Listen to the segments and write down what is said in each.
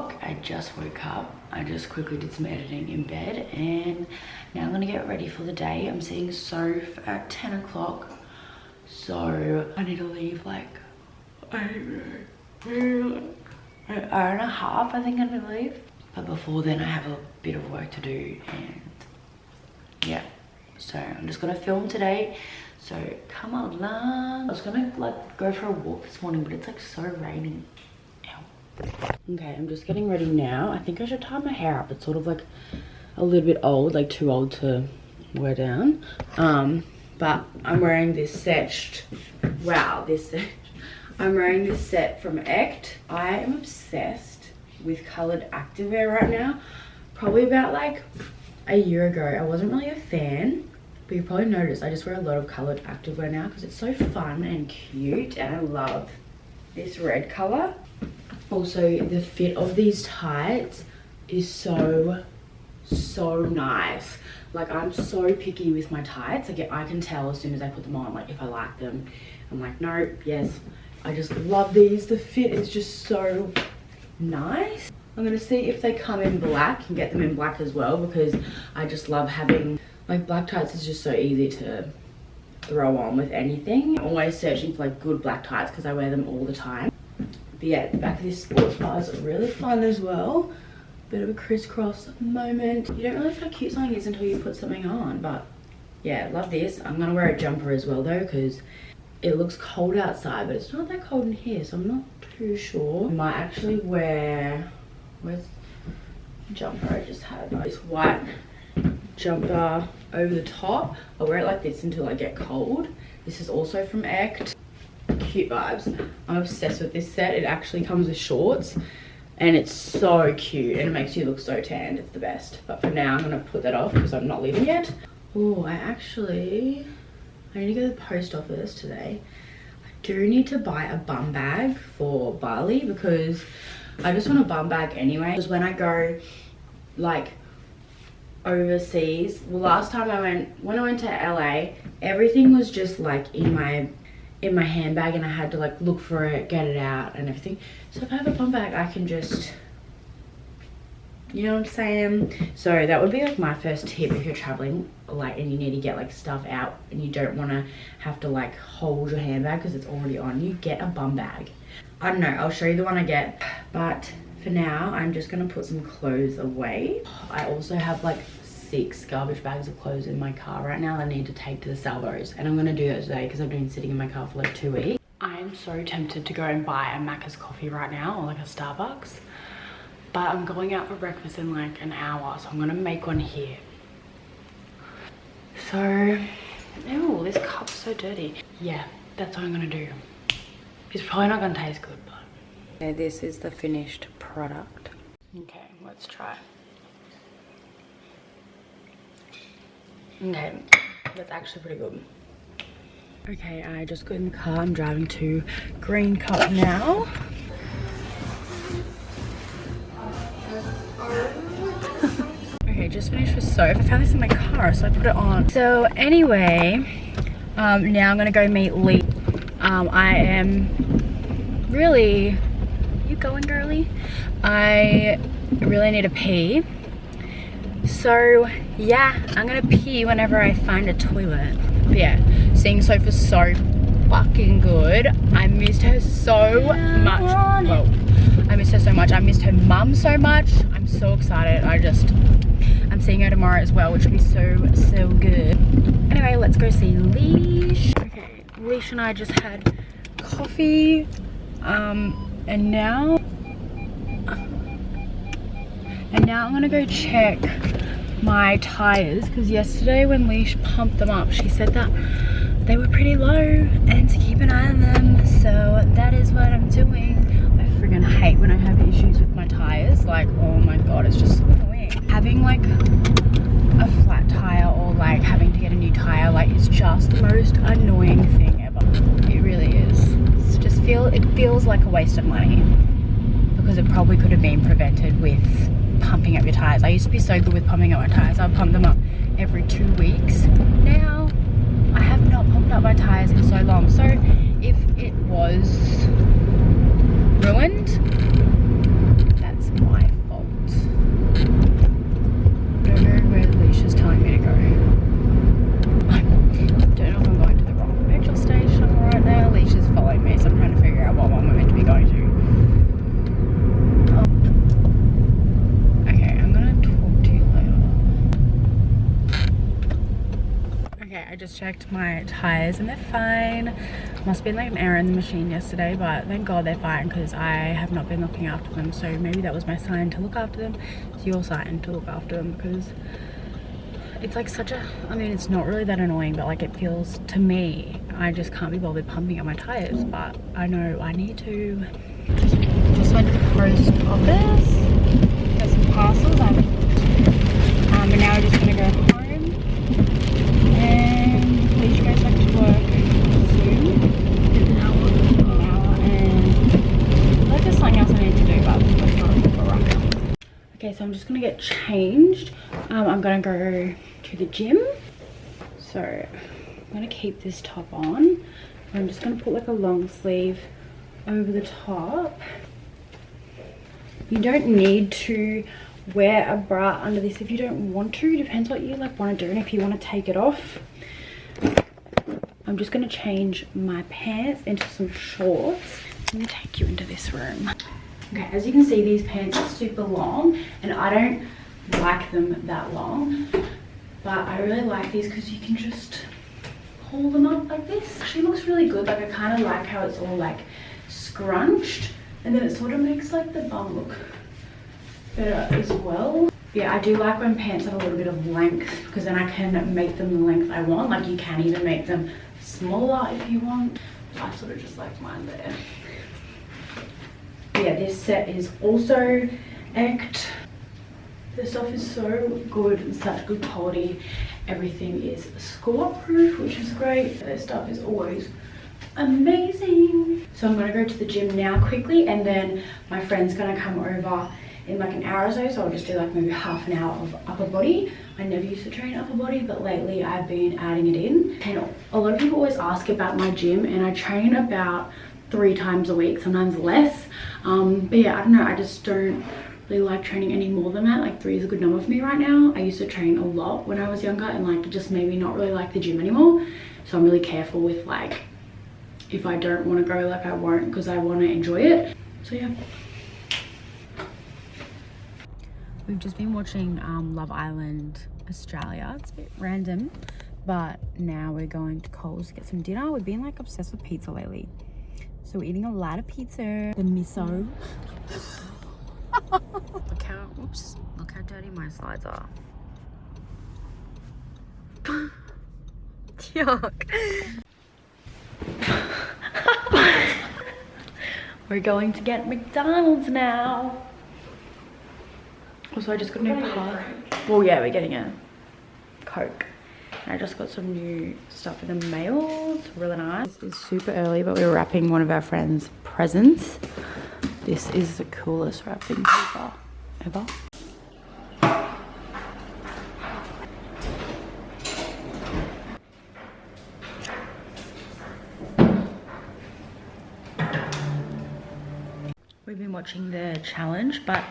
o'clock. I just woke up. I just quickly did some editing in bed and now I'm gonna get ready for the day. I'm seeing Soph at 10 o'clock. So I need to leave like, I don't know, an hour and a half I think I'm gonna leave. But before then I have a bit of work to do and yeah. So I'm just gonna film today. So come along. I was gonna like go for a walk this morning, but it's like so rainy. Ow. Okay, I'm just getting ready now. I think I should tie my hair up. It's sort of like a little bit old, like too old to wear down. But I'm wearing this set. Wow, this set. I'm wearing this set from ECHT. I am obsessed with coloured activewear right now. Probably about like a year ago, I wasn't really a fan. But you probably noticed I just wear a lot of coloured activewear now because it's so fun and cute and I love this red colour. Also, the fit of these tights is so nice. Like, I'm so picky with my tights. Like, I can tell as soon as I put them on, like, if I like them. I'm like, no, yes. I just love these. The fit is just so nice. I'm going to see if they come in black and get them in black as well because I just love having... Like, black tights is just so easy to throw on with anything. I'm always searching for like good black tights because I wear them all the time. But yeah, the back of this sports bar is really fun as well. Bit of a crisscross moment. You don't realize how cute something is until you put something on. But yeah, love this. I'm gonna wear a jumper as well though because it looks cold outside, but it's not that cold in here, so I'm not too sure. I might actually wear, where's the jumper I just had? This white jumper over the top. I'll wear it like this until I get cold. This is also from ECHT. Cute vibes. I'm obsessed with this set. It actually comes with shorts and it's so cute and it makes you look so tanned. It's the best. But for now I'm gonna put that off because I'm not leaving yet. Oh, I need to go to the post office today. I do need to buy a bum bag for Bali because I just want a bum bag anyway. Because when I go like overseas, well, last time when I went to LA, everything was just like in my handbag and I had to like look for it, get it out and everything. So if I have a bum bag, I can just, you know what I'm saying? So that would be like my first tip if you're traveling like and you need to get like stuff out and you don't want to have to like hold your handbag because it's already on you. Get a bum bag. I don't know, I'll show you the one I get, but for now I'm just gonna put some clothes away. I also have like 6 garbage bags of clothes in my car right now that I need to take to the salvos, and I'm gonna do that today because I've been sitting in my car for like 2 weeks. I am so tempted to go and buy a Macca's coffee right now or like a Starbucks, but I'm going out for breakfast in like an hour, so I'm gonna make one here. So, ew, this cup's so dirty. Yeah, that's what I'm gonna do. It's probably not gonna taste good, but okay, this is the finished product. Okay, let's try. Okay, that's actually pretty good. Okay, I just got in the car. I'm driving to Green Cup now. Okay, just finished with soap. I found this in my car, so I put it on. So anyway, now I'm gonna go meet Lee. I am really, you going girly? I really need to pee. So yeah, I'm gonna pee whenever I find a toilet. But yeah, seeing Soph was so fucking good. I missed her so much. Whoa. I missed her so much. I missed her mum so much. I'm so excited. I'm seeing her tomorrow as well, which will be so good. Anyway, let's go see Leash. Okay, Leash and I just had coffee. And now I'm gonna go check my tires because yesterday when Leash pumped them up, she said that they were pretty low and to keep an eye on them. So that is what I'm doing. I friggin' hate when I have issues with my tires. Like, oh my god, it's just so annoying. Having like a flat tire or like having to get a new tire, like, is just the most annoying thing ever. It really is. It feels like a waste of money because it probably could have been prevented with pumping up your tires. I used to be so good with pumping up my tires. I'd pump them up every 2 weeks. Now I have not pumped up my tires in so long. So if it was ruined, that's my just checked my tires and they're fine. Must have been like an error in the machine yesterday, but thank God they're fine because I have not been looking after them. So maybe that was my sign to look after them. It's your sign to look after them because it's like such a, I mean, it's not really that annoying, but like it feels to me, I just can't be bothered pumping out my tires, but I know I need to. Just went to the post office, got some parcels, and now we're just gonna go home and please you guys back to work soon. In an hour, and like there's something else I need to do, but that's not for right now. Okay, so I'm just gonna get changed. I'm gonna go to the gym. So I'm gonna keep this top on. I'm just gonna put like a long sleeve over the top. You don't need to wear a bra under this if you don't want to. It depends what you like want to do and if you want to take it off. I'm just going to change my pants into some shorts. I'm going to take you into this room. Okay, as you can see, these pants are super long and I don't like them that long, but I really like these because you can just pull them up like this. Actually looks really good. Like I kind of like how it's all like scrunched, and then it sort of makes like the bum look better as well. Yeah, I do like when pants have a little bit of length because then I can make them the length I want. Like you can even make them smaller if you want. I sort of just like mine there. Yeah, this set is also ECHT. This stuff is so good and such good quality. Everything is score proof, which is great. This stuff is always amazing. So I'm gonna go to the gym now quickly, and then my friend's gonna come over in like an hour or so. So I'll just do like maybe half an hour of upper body. I never used to train upper body, but lately I've been adding it in. And a lot of people always ask about my gym, and I train about 3 times a week, sometimes less. But yeah, I don't know, I just don't really like training any more than that. Like 3 is a good number for me right now. I used to train a lot when I was younger, and like it just made me not really like the gym anymore. So I'm really careful with like, if I don't want to go, like I won't, because I want to enjoy it. So yeah. We've just been watching Love Island Australia. It's a bit random, but now we're going to Coles to get some dinner. We've been like obsessed with pizza lately. So we're eating a lot of pizza. The miso. Look how dirty my slides are. Yuck. We're going to get McDonald's now. Also, I just got a new car. Well, yeah, we're getting a Coke. And I just got some new stuff in the mail. It's really nice. It's super early, but we're wrapping one of our friends' presents. This is the coolest wrapping paper ever. We've been watching the challenge, but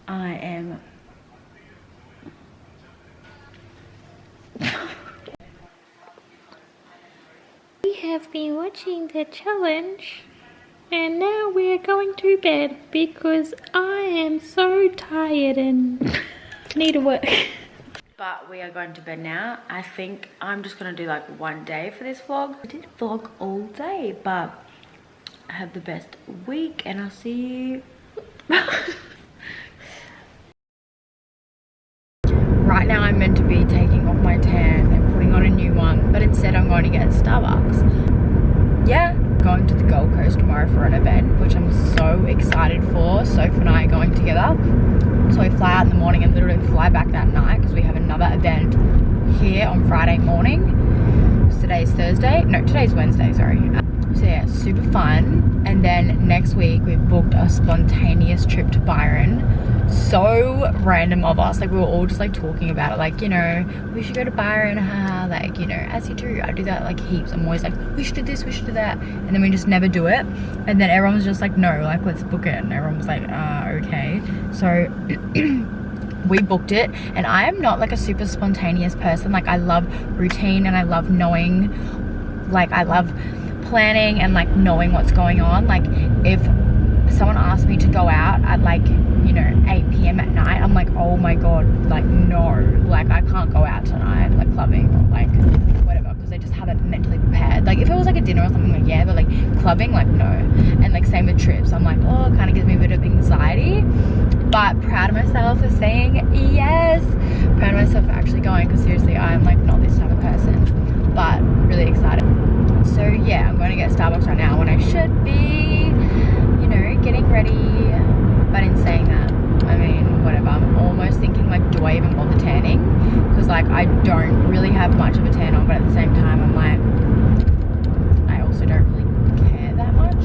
I am We have been watching the challenge and now we're going to bed because I am so tired and need to work. But we are going to bed now. I think I'm just gonna do like one day for this vlog. I did vlog all day, but I have the best week and I'll see you. Right now I'm meant to be taking off my tan and putting on a new one, but instead I'm going to get Starbucks. Yeah, going to the Gold Coast tomorrow for an event, which I'm so excited for. Soph and I are going together. So we fly out in the morning and literally fly back that night because we have another event here on Friday morning. Today's Thursday. No, today's Wednesday, sorry. So yeah, super fun. And then next week we've booked a spontaneous trip to Byron. So random of us, like we were all just like talking about it, like, you know, we should go to Byron, haha, like, you know, as you do. I do that like heaps. I'm always like, we should do this, we should do that, and then we just never do it. And then everyone was just like, no, like let's book it, and everyone was like, okay. So we booked it, and I am not like a super spontaneous person. Like I love routine and I love knowing, like I love planning and like knowing what's going on. Like if someone asked me to go out at like, you know, 8 p.m. at night, I'm like, oh my god, like no, like I can't go out tonight, like clubbing or like whatever, because because I just haven't mentally prepared. Like if it was like a dinner or something, like yeah, but like clubbing, like no. And like same with trips, I'm like, oh, it kind of gives me a bit of anxiety. But proud of myself for saying yes. Proud of myself for actually going, because seriously, I'm like not this type of person. But really excited. So yeah, I'm going to get Starbucks right now when I should be, you know, getting ready. But in saying that, I mean, whatever. I'm almost thinking like, do I even bother tanning? Because like I don't really have much of a tan on, but at the same time I'm like, I also don't really care that much.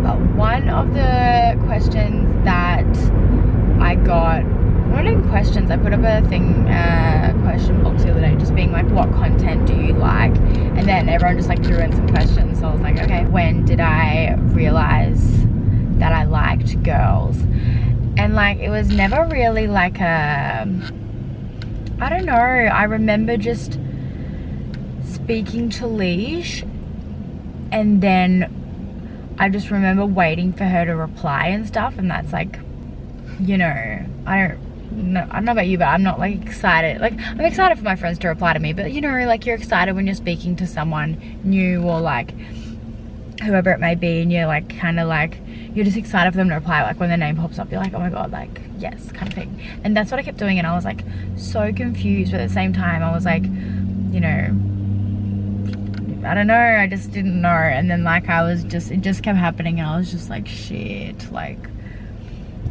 But one of the questions that I got, not even questions, I put up a thing, question box the other day, just being like, what content do you like? And then everyone just like threw in some questions. So I was like, okay, when did I realize that I liked girls? And like, it was never really like a, I don't know, I remember just speaking to Leash, and then I just remember waiting for her to reply and stuff, and that's like, you know, I don't know about you, but I'm not like excited. Like I'm excited for my friends to reply to me, but you know, like you're excited when you're speaking to someone new or like whoever it may be, and you're like kind of like, you're just excited for them to reply. Like when their name pops up, you're like, oh my god, like yes, kind of thing. And that's what I kept doing, and I was like so confused, but at the same time I was like, you know, I don't know, I just didn't know. And then like I was just, it just kept happening, and I was just like, shit, like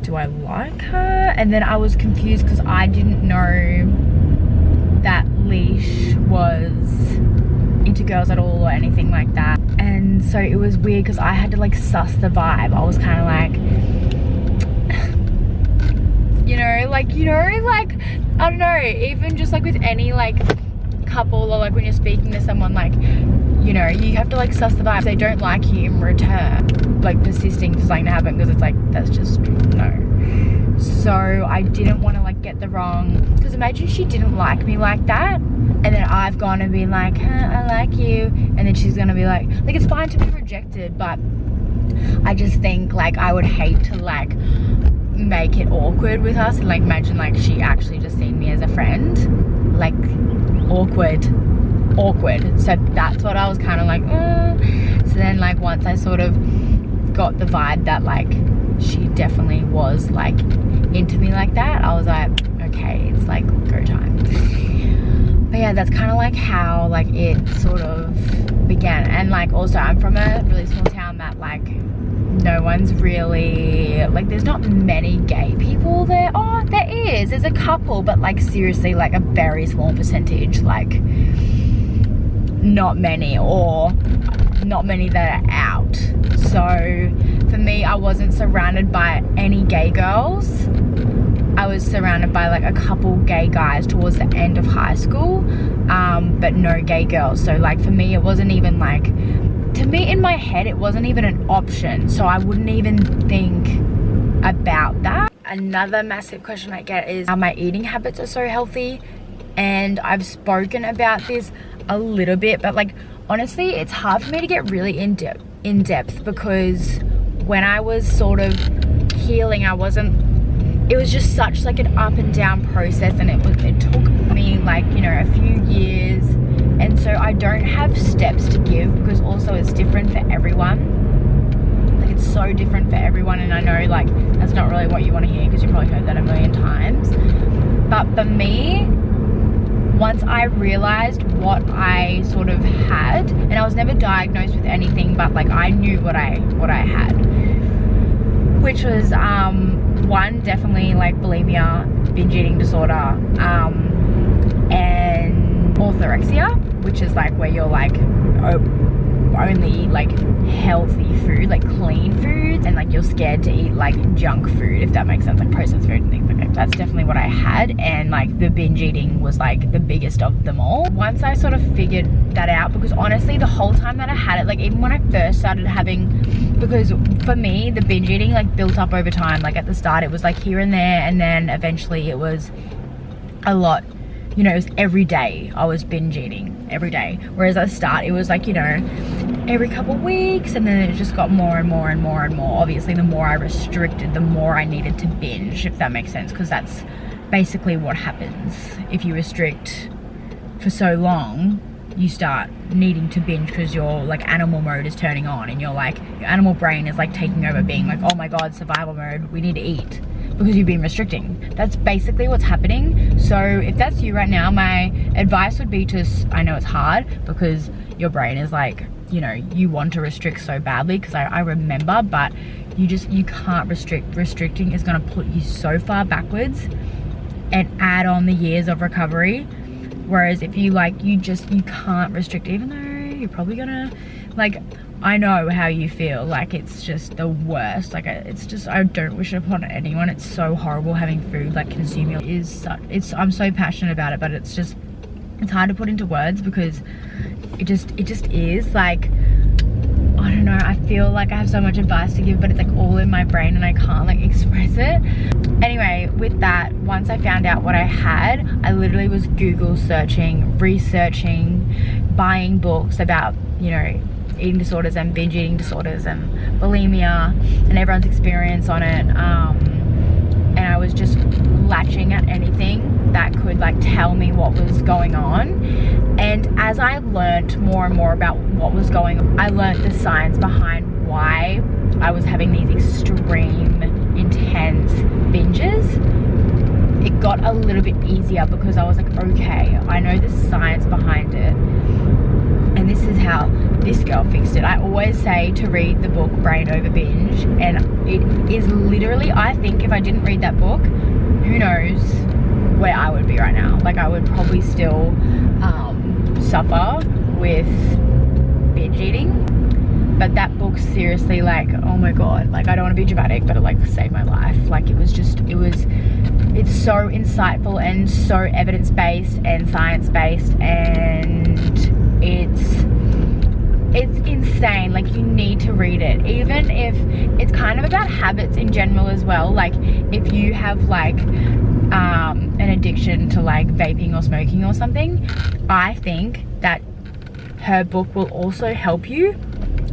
do I like her? And then I was confused because I didn't know that Leash was into girls at all or anything like that. And so it was weird because I had to like suss the vibe. I was kind of like, you know, like I don't know, even just like with any like couple, or like when you're speaking to someone, like, you know, you have to like suss the vibe. If they don't like you in return, like persisting for something to happen, because it's like, that's just no. So I didn't want to like get the wrong, because imagine she didn't like me like that, and then I've gone and been like, I like you, and then she's gonna be like it's fine to be rejected, but I just think like I would hate to like make it awkward with us, and like imagine like she actually just seen me as a friend, like awkward. So that's what I was kind of like, So then like once I sort of got the vibe that like she definitely was like into me like that, I was like, okay, it's like go time. But yeah, that's kind of like how like it sort of began. And like also I'm from a really small town that like no one's really like, there's not many gay people there. Oh, there's a couple, but like seriously like a very small percentage, like not many, or not many that are out. So for me, I wasn't surrounded by any gay girls. I was surrounded by like a couple gay guys towards the end of high school, but no gay girls. So like for me, it wasn't even like, to me in my head, it wasn't even an option. So I wouldn't even think about that. Another massive question I get is how my eating habits are so healthy. And I've spoken about this a little bit, but like honestly, it's hard for me to get really in depth because when I was sort of healing, it was just such like an up and down process, and it took me like, you know, a few years. And so I don't have steps to give, because also it's different for everyone. Like it's so different for everyone, and I know like that's not really what you want to hear, because you've probably heard that a million times. But for me, once I realized what I sort of had, and I was never diagnosed with anything, but like I knew what I had, which was one, definitely like bulimia, binge eating disorder, and orthorexia, which is like where you're like only eat like healthy food, like clean foods, and like you're scared to eat like junk food, if that makes sense, like processed food and things like that. That's definitely what I had, and like the binge eating was like the biggest of them all. Once I sort of figured that out, because honestly the whole time that I had it, like even when I first started having, because for me the binge eating like built up over time. Like at the start it was like here and there, and then eventually it was a lot. You know, it was every day I was binge eating, every day. Whereas at the start it was like, you know, every couple of weeks, and then it just got more and more and more and more. Obviously the more I restricted, the more I needed to binge, if that makes sense, because that's basically what happens. If you restrict for so long, you start needing to binge because your like animal mode is turning on, and you're like, your animal brain is like taking over, being like, oh my god, survival mode, we need to eat, because you've been restricting. That's basically what's happening. So if that's you right now, my advice would be to, I know it's hard because your brain is like, you know, you want to restrict so badly, because I remember, but you can't restrict. Restricting is going to put you so far backwards and add on the years of recovery. Whereas if you like, you can't restrict, even though you're probably gonna, like, I know how you feel, like it's just the worst, like it's just, I don't wish it upon anyone. It's so horrible having food, like consuming I'm so passionate about it, but it's hard to put into words, because it just is like, I don't know, I feel like I have so much advice to give, but it's like all in my brain and I can't like express it. Anyway, with that, once I found out what I had, I literally was Google searching, researching, buying books about, you know, eating disorders and binge eating disorders and bulimia and everyone's experience on it. And I was just latching at anything that could like tell me what was going on. And as I learned more and more about what was going on, I learned the science behind why I was having these extreme, intense binges. It got a little bit easier because I was like, okay, I know the science behind it. And this is how this girl fixed it. I always say to read the book Brain Over Binge, and it is literally, I think if I didn't read that book, who knows where I would be right now. Like I would probably still suffer with binge eating. But that book, seriously, like, oh my god, like I don't want to be dramatic, but it like saved my life. Like it's so insightful and so evidence-based and science-based, and it's insane. Like you need to read it, even if it's kind of about habits in general as well. Like if you have like an addiction to like vaping or smoking or something, I think that her book will also help you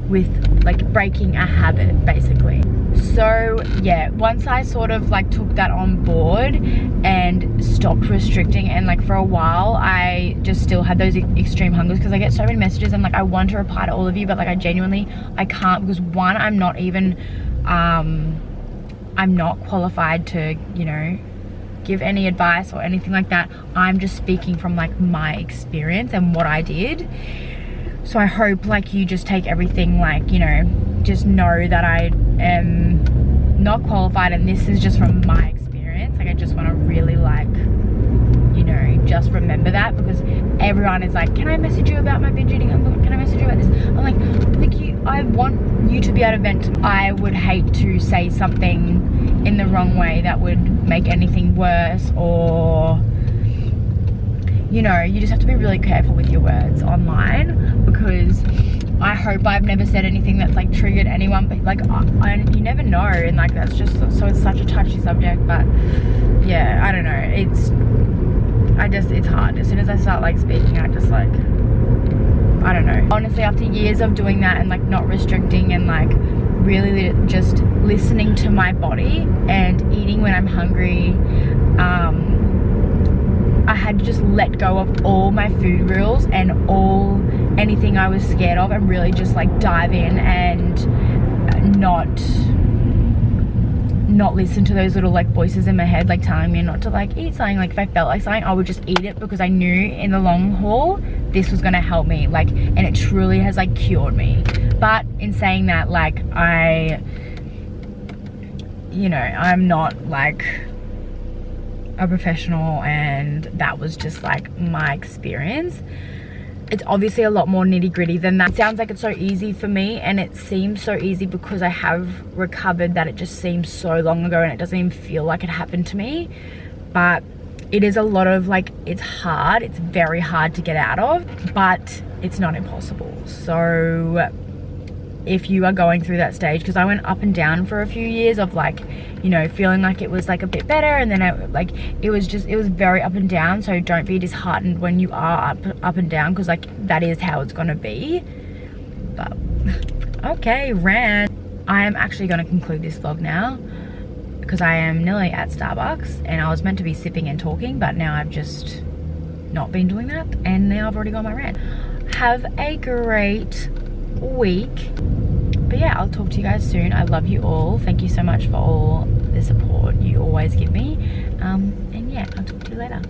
with like breaking a habit basically. So yeah, once I sort of like took that on board and stopped restricting, and like for a while I just still had those extreme hungers, because I get so many messages and like I want to reply to all of you, but like I can't, because one, I'm not even I'm not qualified to, you know, give any advice or anything like that. I'm just speaking from like my experience and what I did. So I hope like you just take everything like, you know, just know that I am not qualified and this is just from my experience. Like I just want to really like, you know, just remember that, because everyone is like, can I message you about my binge eating? Can I message you about this? I'm like I want you to be able to vent. I would hate to say something in the wrong way that would make anything worse, or, you know, you just have to be really careful with your words online, because I hope I've never said anything that's like triggered anyone, but like you never know, and like that's just, so it's such a touchy subject. But yeah, I don't know, it's hard. As soon as I start like speaking, I just like, I don't know. Honestly, after years of doing that and like not restricting and like really just listening to my body and eating when I'm hungry, I had to just let go of all my food rules and anything I was scared of, and really just like dive in and not listen to those little like voices in my head like telling me not to like eat something. Like if I felt like something, I would just eat it, because I knew in the long haul this was gonna help me, like, and it truly has like cured me. But in saying that, like you know, I'm not like a professional, and that was just like my experience. It's obviously a lot more nitty gritty than that. It sounds like it's so easy for me, and it seems so easy because I have recovered, that it just seems so long ago and it doesn't even feel like it happened to me. But it is a lot of like, it's hard, it's very hard to get out of, but it's not impossible. So if you are going through that stage, because I went up and down for a few years of like, you know, feeling like it was like a bit better, and then it was very up and down. So don't be disheartened when you are up and down, because like that is how it's gonna be. But okay, rant. I am actually gonna conclude this vlog now, because I am nearly at Starbucks and I was meant to be sipping and talking, but now I've just not been doing that, and now I've already got my rant. have a great week. But yeah, I'll talk to you guys soon. I love you all. Thank you so much for all the support you always give me. And yeah, I'll talk to you later.